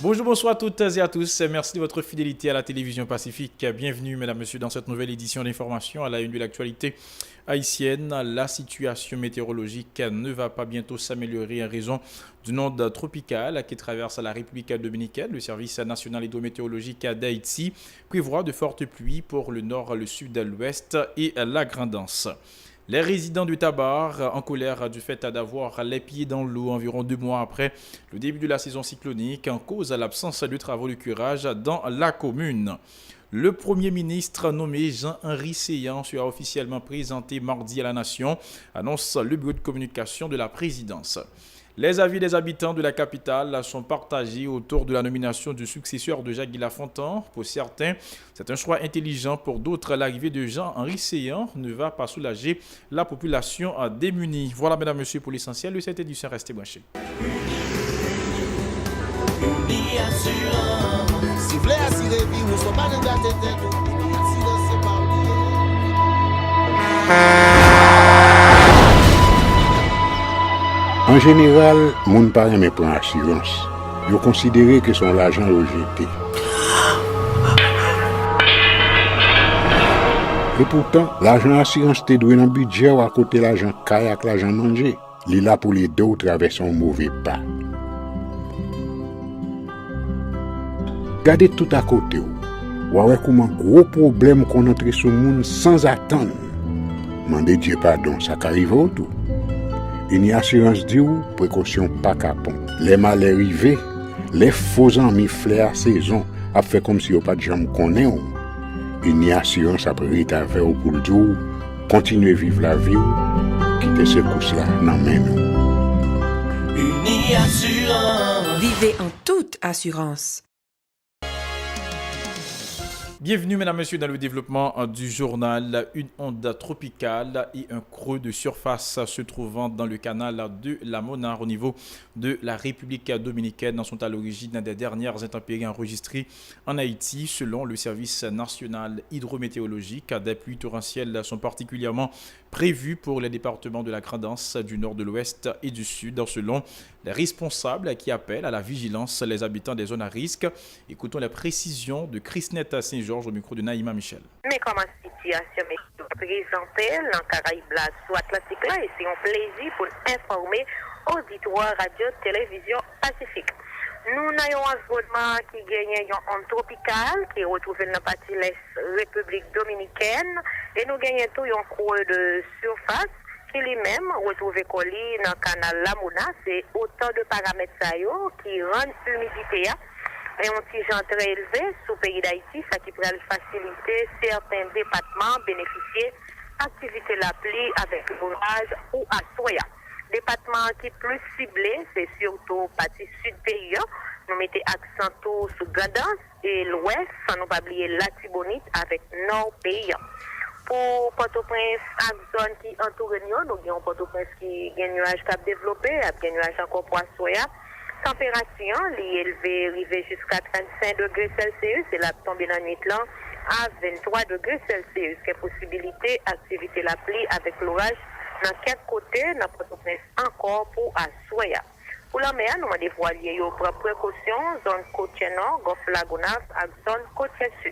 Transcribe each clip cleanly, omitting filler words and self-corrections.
Bonjour, bonsoir à toutes et à tous. Merci de votre fidélité à la télévision Pacifique. Bienvenue, mesdames, messieurs, dans cette nouvelle édition d'information à la une de l'actualité haïtienne. La situation météorologique ne va pas bientôt s'améliorer en raison d'une onde tropicale qui traverse la République dominicaine. Le service national hydrométéorologique d'Haïti prévoit de fortes pluies pour le nord, le sud, l'ouest et la Grande Anse. Les résidents du Tabar, en colère du fait d'avoir les pieds dans l'eau environ 2 mois après le début de la saison cyclonique, en cause à l'absence de travaux de curage dans la commune. Le Premier ministre nommé Jean-Henri Séan sera officiellement présenté mardi à la Nation, annonce le bureau de communication de la présidence. Les avis des habitants de la capitale sont partagés autour de la nomination du successeur de Jacques Lafontaine. Pour certains, c'est un choix intelligent. Pour d'autres, l'arrivée de Jean-Henri Séan ne va pas soulager la population démunie. Voilà, mesdames, messieurs, pour l'essentiel de cette édition. Restez branchés. En général, moun pa reme pran assurance. Yo considéré que son l'argent rejeté. Et pourtant, l'argent assurance te doué dans budget ou à côté l'argent kay ak l'argent manger. Li là pour les deux traverser un mauvais pas. Gardez tout à côté ou. Ouais comment gros problème qu'on entre sur moun sans attendre. Mandez Dieu pardon, ça qu'arrive au tout. Une assurance dit ou précaution pas capon. Les malheurs arrivés, les faux amis flair saison a fait comme si on pas de jambe connaît ou. Une assurance après rita vers ou pour le jour, continuer vivre la vie ou quitter ce course là nan men ou. Uni Assurance. Vivez en toute assurance. Bienvenue, mesdames, messieurs, dans le développement du journal. Une onde tropicale et un creux de surface se trouvant dans le canal de la Monare au niveau de la République dominicaine sont à l'origine des dernières intempéries enregistrées en Haïti. Selon le service national hydrométéorologique, des pluies torrentielles sont particulièrement prévues pour les départements de la Grande Anse, du nord, de l'ouest et du sud. Selon les responsables qui appellent à la vigilance les habitants des zones à risque, écoutons les précisions de Chrisnet Saint-Georges au micro de Naïma Michel. Mais comment situation est présentée dans Caraïbes sous Atlantique là et c'est un plaisir pour informer auditoire radio télévision Pacifique. Nous avons un environnement qui gagne une onde tropicale qui est retrouvé dans la partie l'est République dominicaine et nous gagnons tout un creux de surface qui lui-même retrouvé collé dans le canal La Mouna. C'est autant de paramètres qui rendent l'humidité et un tige très élevé sous le pays d'Haïti, ça qui pourrait faciliter certains départements bénéficier d'activités la pluie avec l'orage ou à soya. Département qui est plus ciblé, c'est surtout partie sud pays. Nous mettons accent sur Grande et l'ouest, sans nous pas oublier la Tibonite avec nord pays. Pour Port-au-Prince, la zone qui entoure nous avons Port-au-Prince qui a un nuage qui a développé, un nuage encore pour soya. Température élevée, arrivée jusqu'à 35 degrés Celsius, et la tombée dans la nuit là à 23 degrés Celsius. Quelle possibilité d'activité la pluie avec l'orage dans quel côté, dans Port-au-Prince encore pour Assoya. Pour la mer, nous avons des voiliers pour précaution, zone côtière nord, golfe Lagunas, et zone côtière sud.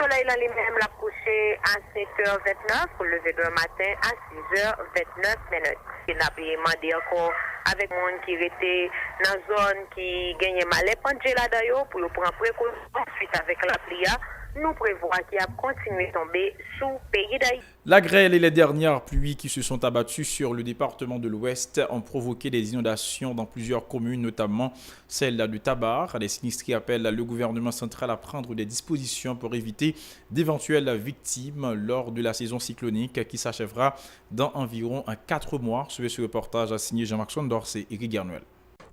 Soleil là lui-même l'a couché à 7h29 pour lever demain matin à 6h29 minutes. Il n'a pas demandé encore avec les gens qui étaient dans la zone qui gagnait mal les pendus là d'ailleurs pour prendre précaution suite avec la pluie. Nous prévoyons qu'il a continué à tomber sous le pays d'Haïti. La grêle et les dernières pluies qui se sont abattues sur le département de l'Ouest ont provoqué des inondations dans plusieurs communes, notamment celle du Tabar. Les sinistrés appellent le gouvernement central à prendre des dispositions pour éviter d'éventuelles victimes lors de la saison cyclonique qui s'achèvera dans environ 4 mois. Suivez ce reportage signé Jean-Marc Sondorcet et Eric Garnuel.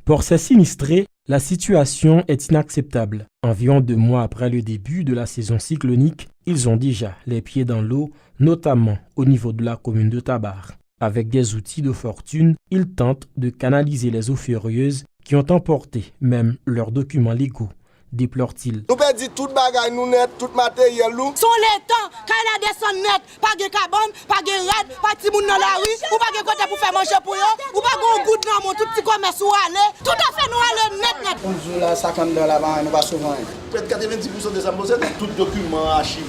Pour ces sinistrés, la situation est inacceptable. Environ 2 mois après le début de la saison cyclonique, ils ont déjà les pieds dans l'eau, notamment au niveau de la commune de Tabar. Avec des outils de fortune, ils tentent de canaliser les eaux furieuses qui ont emporté même leurs documents légaux. déplore-t-il. Nous perdons tout bagage, nous net, tout matériel. Son les temps, quand il a descendu net, pas de carbone, pas de red, pas de monde dans la rue, ou pas de côté pour faire manger pour eux, ou pas de goût dans mon tout petit commerce où aller. Tout à fait, nous allons net. On joue là, 50 $ là-bas, nous va souvent. Peut-être 90% de ça, tout document, archive,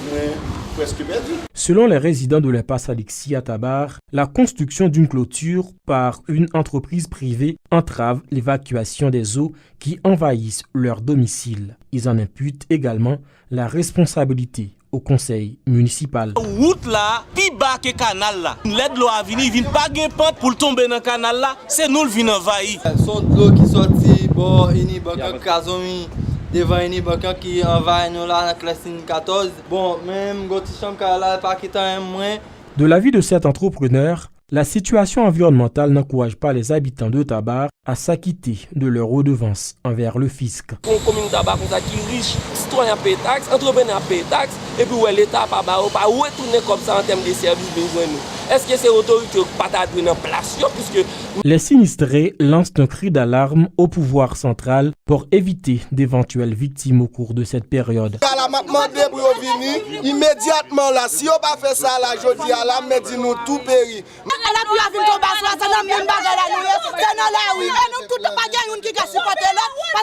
presque perdu. Selon les résidents de l'impasse Alexis à Tabar, la construction d'une clôture par une entreprise privée entrave l'évacuation des eaux qui envahissent leur domicile. Ils en imputent également la responsabilité au conseil municipal. Route là, pi bas que canal là. L'aide l'eau à venir, vient pas gain pente pour tomber dans le canal là, c'est nous le vin envahi. Son de l'eau qui sortit, bon, ini baka kazomi. Devant une banque qui envahit nous là dans la classe 14. Bon, même goti chambre là pas quitter moins. De l'avis de cet entrepreneur, la situation environnementale n'encourage pas les habitants de Tabar à s'acquitter de leurs redevances envers le fisc. Pour une commune de Tabar comme ça qui est riche, citoyen paye taxe, entrepreneur paye taxe, et puis l'État pas retourner comme ça en termes de services besoin nous. Est-ce que c'est l'autorité qui pas en place puisque les sinistrés lancent un cri d'alarme au pouvoir central pour éviter d'éventuelles victimes au cours de cette période. La maman de venir immédiatement là, si on pas fait ça là, je dis à la dit nous tout péri.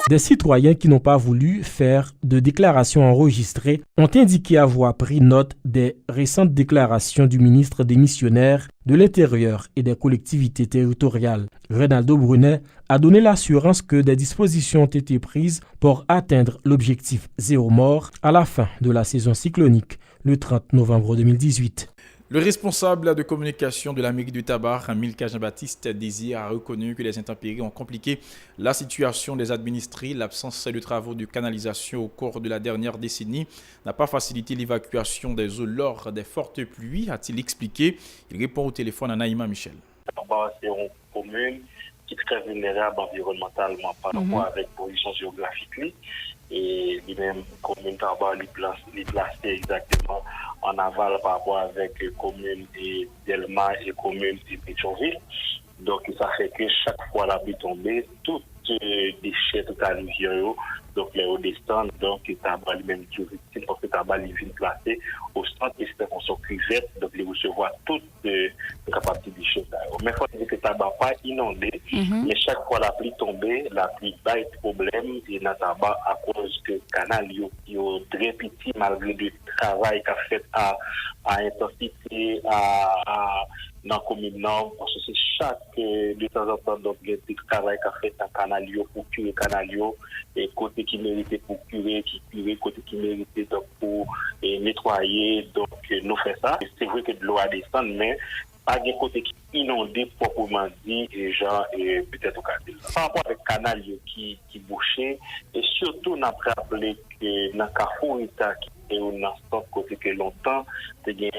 Des citoyens qui n'ont pas voulu faire de déclaration enregistrée ont indiqué avoir pris note des récentes déclarations du ministre démissionnaire de l'Intérieur et des collectivités territoriales. Reynaldo Brunet a donné l'assurance que des dispositions ont été prises pour atteindre l'objectif zéro mort à la fin de la saison cyclonique, le 30 novembre 2018. Le responsable de communication de la mairie du Tabar, Milka Jean-Baptiste Désir, a reconnu que les intempéries ont compliqué la situation des administrés. L'absence de travaux de canalisation au cours de la dernière décennie n'a pas facilité l'évacuation des eaux lors des fortes pluies, a-t-il expliqué. Il répond au téléphone à Naïma Michel. C'est une commune qui est très vulnérable environnementalement par rapport avec la position géographique. Et lui-même, commune Tabar, il placé exactement en aval par rapport avec commune et Delma et commune et Pétionville. Donc ça fait que chaque fois la pluie tombée, tout déchet, tout alluvion, donc les hauts descendent, donc Tabar lui-même qui est victime parce que Tabar il vient placer au centre et c'est qu'on s'en cuvette, donc il recevoir toutes les capacités de déchets. Mais il faut dire que Tabar pas inondé, mais chaque fois la pluie tombée, la pluie bat problème et dans Tabar à cause que le canal est très petit malgré le travail qu'a fait à intensité, dans la commune Nord, parce que c'est chaque de temps en temps, donc, il y a des travail qu'a fait dans le canal pour curer le canal, et côté qui méritait pour curer, côté qui méritait donc pour nettoyer, donc nous faisons ça. C'est vrai que de l'eau a descendu, mais pas des côtés qui inondés proprement dit, et genre, peut-être au cas de par rapport avec le canal qui bouchait, et surtout, on a rappelé que dans le Carrefour, et on a côté que longtemps, c'est une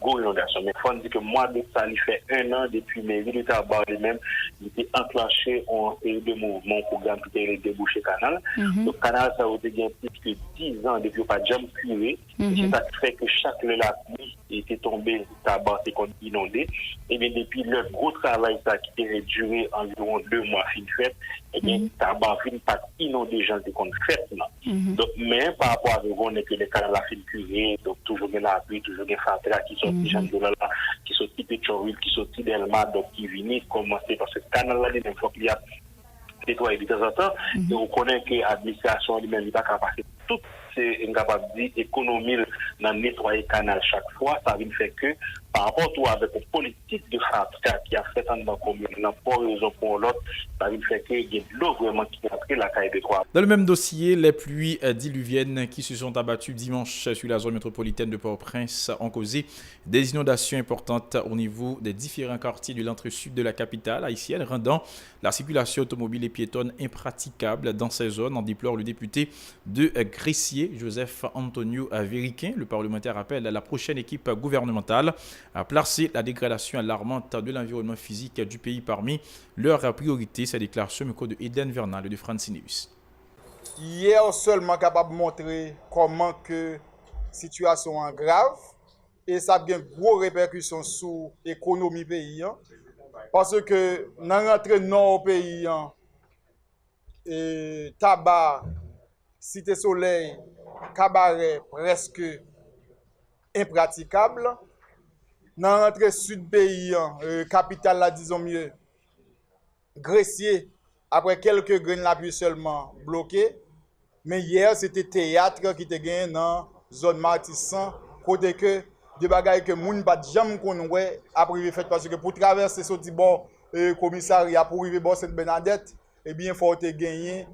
grosse inondation. Mais il faut dire que moi, de ça, il fait 1 an depuis mes villes de Tabar lui-même, il était enclenché en série de mouvements pour garder déboucher le canal. Le canal, ça a été plus que 10 ans depuis pas de jamais curé. C'est ça qui fait que chaque la pluie était tombée, Tabar s'est inondé. Et bien, depuis le gros travail ça, qui était duré environ 2 mois, fin de fête, et bien, Tabar fin pas inondé les gens qui ont fait là. Donc, mais par rapport à on est que les canaux la fin curé, donc toujours bien la pluie, toujours bien Fatra qui sont gens de là, qui sont type Pétionville, qui sont type Delma, donc qui viennent commencer parce que le canal là, il faut qu'il y a nettoyé de temps en temps, et on connaît que l'administration lui-même n'est pas capable de tout. C'est incapable de dire économie dans nettoyer le canal chaque fois, ça veut faire que par rapport avec une politique de Fatra qui a fait dans la commune, pour une raison pour l'autre, ça veut faire qu'il y a de l'eau vraiment qui a pris la caille de Croix. Dans le même dossier, les pluies diluviennes qui se sont abattues dimanche sur la zone métropolitaine de Port-au-Prince ont causé des inondations importantes au niveau des différents quartiers de l'entre-sud de la capitale haïtienne, rendant la circulation automobile et piétonne impraticable dans ces zones, en déplore le député de Gressier, Joseph Antonio Vériquin. Le parlementaire appelle la prochaine équipe gouvernementale à placer la dégradation alarmante de l'environnement physique du pays parmi leurs priorités. Sa déclaration au de Eden Vernal de Francineus. Hier seulement capable de montrer comment que situation est grave et ça a une grosse répercussion sur l'économie pays. Parce que dans l'entrée nord au pays, et tabac Cité Soleil, cabaret presque impraticable. Dans l'entrée sud pays, capitale là, disons mieux, Gressier, après quelques graines la pluie seulement bloqué. Mais hier, c'était théâtre qui était gagné dans la zone Martissan, côté que des bagailles que moun pas jamais connaît après fait parce que pour traverser ce petit bord commissariat pour arriver bord Sainte-Bernadette, eh bien faut te gagner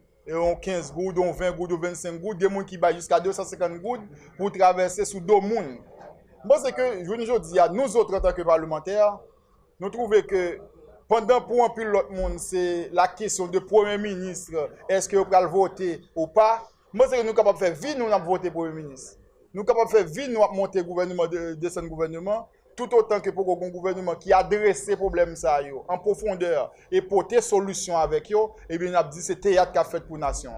15 gouttes, 20 gouttes, 25 gouttes, des gens qui va jusqu'à 250 gouttes pour traverser sous deux moun. Moi c'est que je dis à nous autres en tant que parlementaires, nous trouvons que pendant pour un peu l'autre monde, c'est la question de Premier ministre, est-ce que vous allez voter ou pas? Moi, c'est que nous sommes capables de faire vite, nous avons voté Premier ministre. Nous sommes capables de faire vite, nous avons monté le gouvernement, descendre le gouvernement, tout autant que pour un gouvernement qui a adressé ces problèmes ça, en profondeur et porter des solutions avec eux, et bien, on a dit que c'est théâtre qu'a fait pour la nation.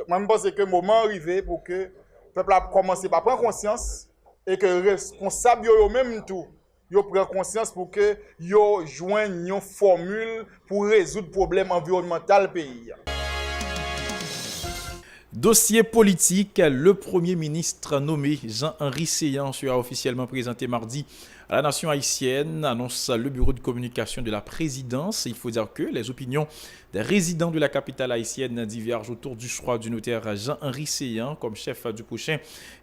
Moi, je pense que le moment est arrivé pour que le peuple a commencé par prendre conscience et que les responsables eux-mêmes tout. Yo prend conscience pour que yo joignent une formule pour résoudre le problème environnemental pays. Dossier politique, le Premier ministre nommé Jean-Henri Séyan sera officiellement présenté mardi à la nation haïtienne, annonce le bureau de communication de la présidence. Il faut dire que les opinions des résidents de la capitale haïtienne divergent autour du choix du notaire Jean-Henri Séyan comme chef du prochain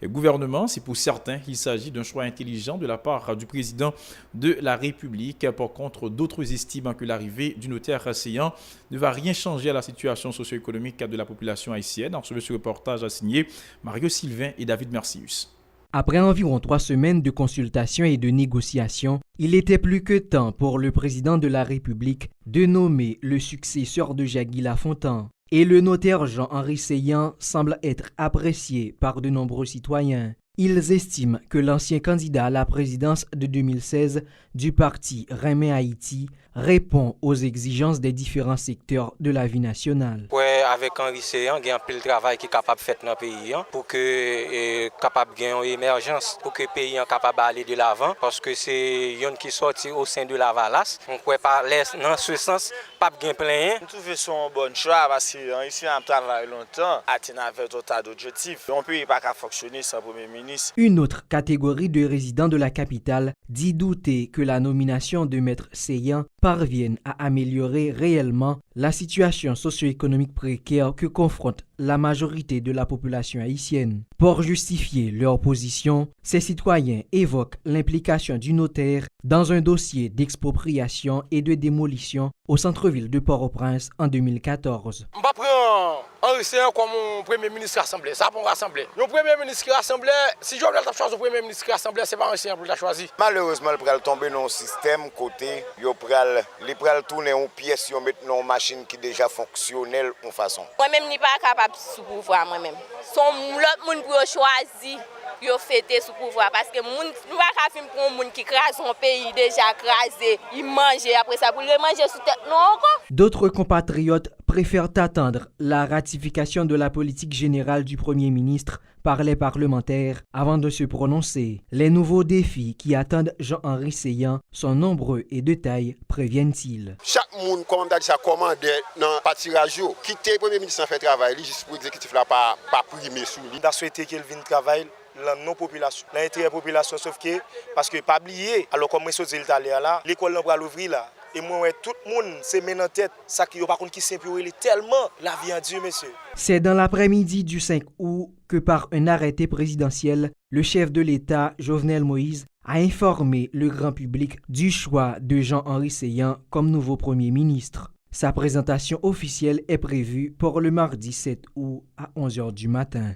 gouvernement. C'est pour certains, il s'agit d'un choix intelligent de la part du président de la République. Par contre, d'autres estiment que l'arrivée du notaire Séyan ne va rien changer à la situation socio-économique de la population haïtienne. En ce reportage a signé Mario Sylvain et David Mercius. Après environ 3 semaines de consultations et de négociations, il était plus que temps pour le président de la République de nommer le successeur de Jacques Lafontaine. Et le notaire Jean-Henri Séyan semble être apprécié par de nombreux citoyens. Ils estiment que l'ancien candidat à la présidence de 2016 du parti Remè Haïti répond aux exigences des différents secteurs de la vie nationale. Ouais, avec Henri Séyan, il y a un peu de travail qui est capable de faire dans le pays pour que capable de gagner une émergence, pour que le pays soit capable d'aller de l'avant, parce que c'est une qui sorti au sein de la Valasse. On ne peut pas laisser dans ce sens, pas de plein. Je trouve que c'est un bon choix parce qu'ici, on travaille longtemps, atteindre avec tout tas d'objectifs. On ne peut pas fonctionner sans Premier ministre. Une autre catégorie de résidents de la capitale dit douter que la nomination de Maître Séyan parvienne à améliorer réellement la situation socio-économique précaire que confronte la majorité de la population haïtienne. Pour justifier leur position, ces citoyens évoquent l'implication du notaire dans un dossier d'expropriation et de démolition au centre-ville de Port-au-Prince en 2014. Je ne vais pas prendre Henri Séyan comme Premier ministre assemblée. Ça pour rassembler. Le Premier ministre qui assemblée, si je veux choisir le Premier ministre qui assemblée, c'est pas Henri Séyan pour la choisir. Malheureusement, il va tomber dans un système côté, il va tourner une pièce, il mettre une machine qui est déjà fonctionnelle en façon. Moi-même, je ne suis pas capable de sous pouvoir moi-même. Son l'autre monde pour choisir, yo fêter sous pouvoir parce que moun nous pas film pour un monde qui crase son pays déjà crasé, il mange après ça pour le manger sous tête non. D'autres compatriotes préfèrent attendre la ratification de la politique générale du Premier ministre par les parlementaires avant de se prononcer. Les nouveaux défis qui attendent Jean-Henri Séyan sont nombreux et de taille, préviennent-ils. Chaque monde commande ça commande dans parti radio. Quitter le Premier ministre en fait travail, juste pour l'exécutif là pas primer sous lui. On souhaité qu'il vienne travailler la non-population, l'intérêt de la population, sauf que, parce que pas oublier, alors comme je suis là, l'école va l'ouvrir là. Et moi, tout le monde, c'est maintenant en tête, ça qui par contre qui s'implore tellement la vie en Dieu, monsieur. C'est dans l'après-midi du 5 août que par un arrêté présidentiel, le chef de l'État, Jovenel Moïse, a informé le grand public du choix de Jean-Henri Séyan comme nouveau Premier ministre. Sa présentation officielle est prévue pour le mardi 7 août à 11h du matin.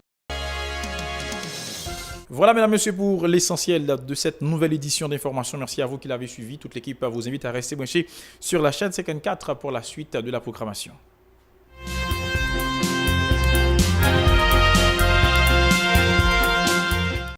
Voilà, mesdames, messieurs, pour l'essentiel de cette nouvelle édition d'information. Merci à vous qui l'avez suivi. Toute l'équipe vous invite à rester branchés sur la chaîne 54 pour la suite de la programmation.